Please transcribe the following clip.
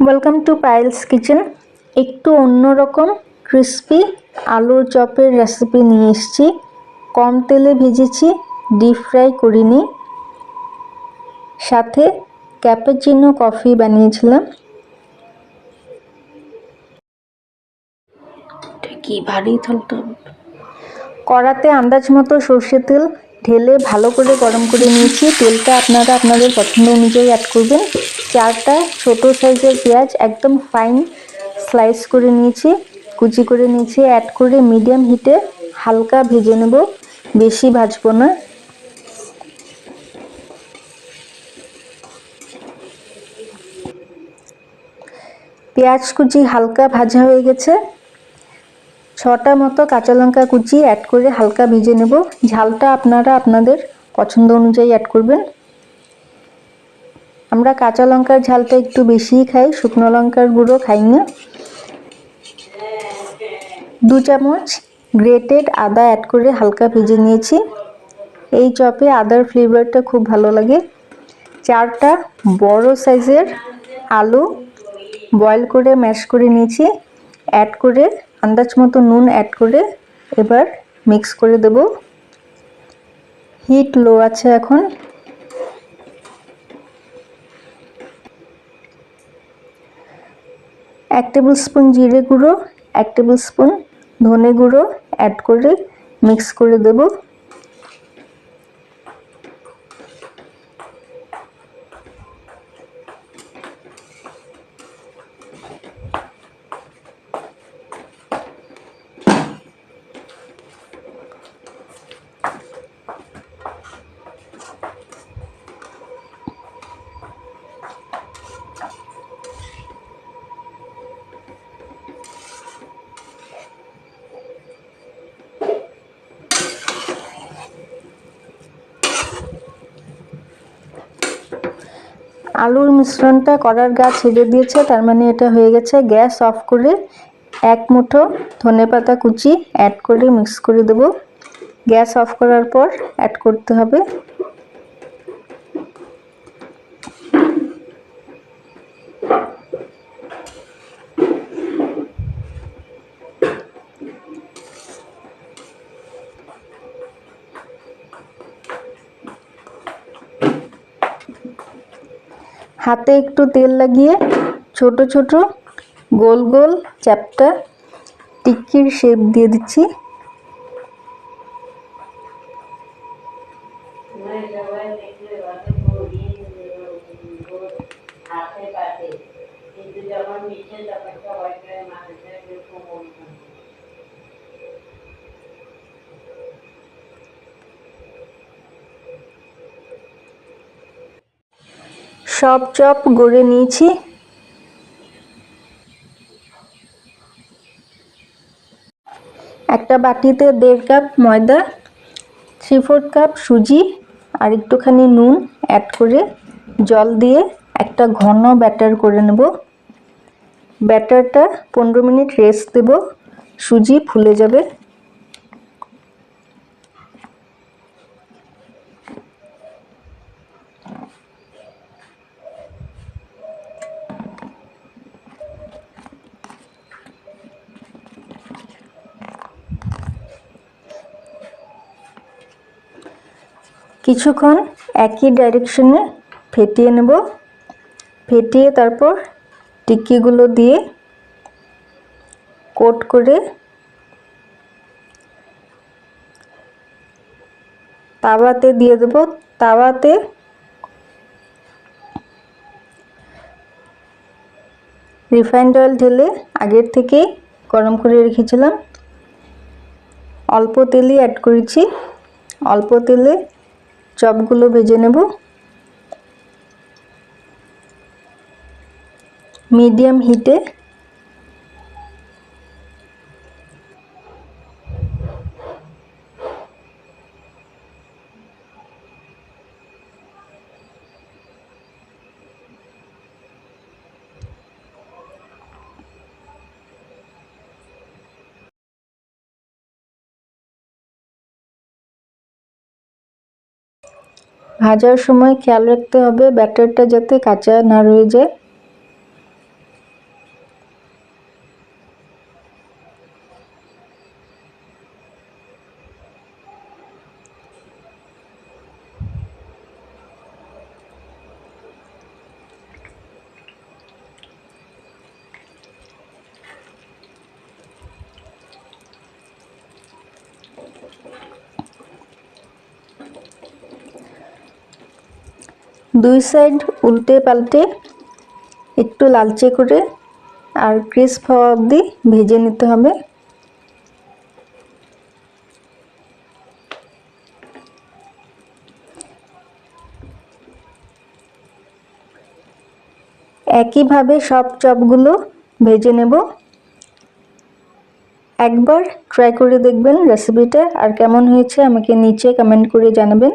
Welcome to Payel's kitchen. একটু অন্যরকম crispy আলুর চপের রেসিপি নিয়ে এসেছি। কম তেলে ভেজেছি, ডিপ ফ্রাই করিনি। সাথে ক্যাপুচিনো কফি বানিয়েছিলাম। কি ভারী থালটা। কড়াতে আন্দাজ মতো সর্ষের তেল ঢেলে ভালো করে গরম করে নিয়েছি। তেলটা আপনারা আপনাদের পছন্দ অনুযায়ী অ্যাড করবেন। 4টা ছোট সাইজের পেঁয়াজ একদম ফাইন স্লাইস করে নিয়েছি, কুচি করে নিয়েছি। অ্যাড করে মিডিয়াম হিটে হালকা ভেজে নেব, বেশি ভাজবো না। পেঁয়াজ কুচি হালকা ভাজা হয়ে গেছে। 6টা মতো কাঁচা লঙ্কা কুচি অ্যাড করে হালকা ভেজে নেব। ঝালটা আপনারা আপনাদের পছন্দ অনুযায়ী অ্যাড করবেন। আমরা কাঁচা লঙ্কার ঝালটা একটু বেশিই খাই, শুকনো লঙ্কার গুঁড়ো খাই না। 2 চামচ গ্রেটেড আদা অ্যাড করে হালকা ভেজে নিয়েছি। এই চপে আদার ফ্লেভারটা খুব ভালো লাগে। 4টা বড় সাইজের আলু বয়েল করে ম্যাশ করে নিয়েছি। অ্যাড করে আন্দাজ মতো নুন অ্যাড করে এবার মিক্স করে দেব। হিট লো আছে এখন। 1 টেবিল স্পুন জিরে গুঁড়ো, 1 টেবিল স্পুন ধনে গুঁড়ো অ্যাড করে মিক্স করে দেব। আলুর মিশ্রণটা কড়ার গা ছেড়ে দিয়েছে, তার মানে এটা হয়ে গেছে। গ্যাস অফ করে 1 মুঠো ধনেপাতা কুচি অ্যাড করে মিক্স করে দেব। গ্যাস অফ করার পর অ্যাড করতে হবে। হাতে একটু তেল লাগিয়ে ছোট ছোট গোল গোল চ্যাপ্টা টিক্কির শেপ দিয়ে দিচ্ছি। সব চপ গড়ে নিয়েছি। একটা বাটিতে 1.5 কাপ ময়দা, 3/4 কাপ সুজি আর একটুখানি নুন অ্যাড করে জল দিয়ে একটা ঘন ব্যাটার করে নেব। ব্যাটারটা 15 মিনিট রেস্ট দেব, সুজি ফুলে যাবে। কিছুক্ষণ একই ডাইরেকশনে ফেটিয়ে নেব। ফেটিয়ে তারপর টিক্কিগুলো দিয়ে কোট করে তাওয়াতে দিয়ে দেব। তাওয়াতে রিফাইন্ড অয়েল ঢেলে আগের থেকেই গরম করে রেখেছিলাম। অল্প তেলই অ্যাড করেছি। অল্প তেলে চপগুলো ভেজে নেব। মিডিয়াম হিটে। ভাজার সময় খেয়াল রাখতে হবে ব্যাটারটা যাতে কাঁচা না রয়ে যায়। দুই সাইড উল্টে পাল্টে একটু লালচে করে আর ক্রিস্প হওয়া অবধি ভেজে নিতে হবে। একইভাবে সব চপগুলো ভেজে নেব। একবার ট্রাই করে দেখবেন রেসিপিটা, আর কেমন হয়েছে আমাকে নিচে কমেন্ট করে জানাবেন।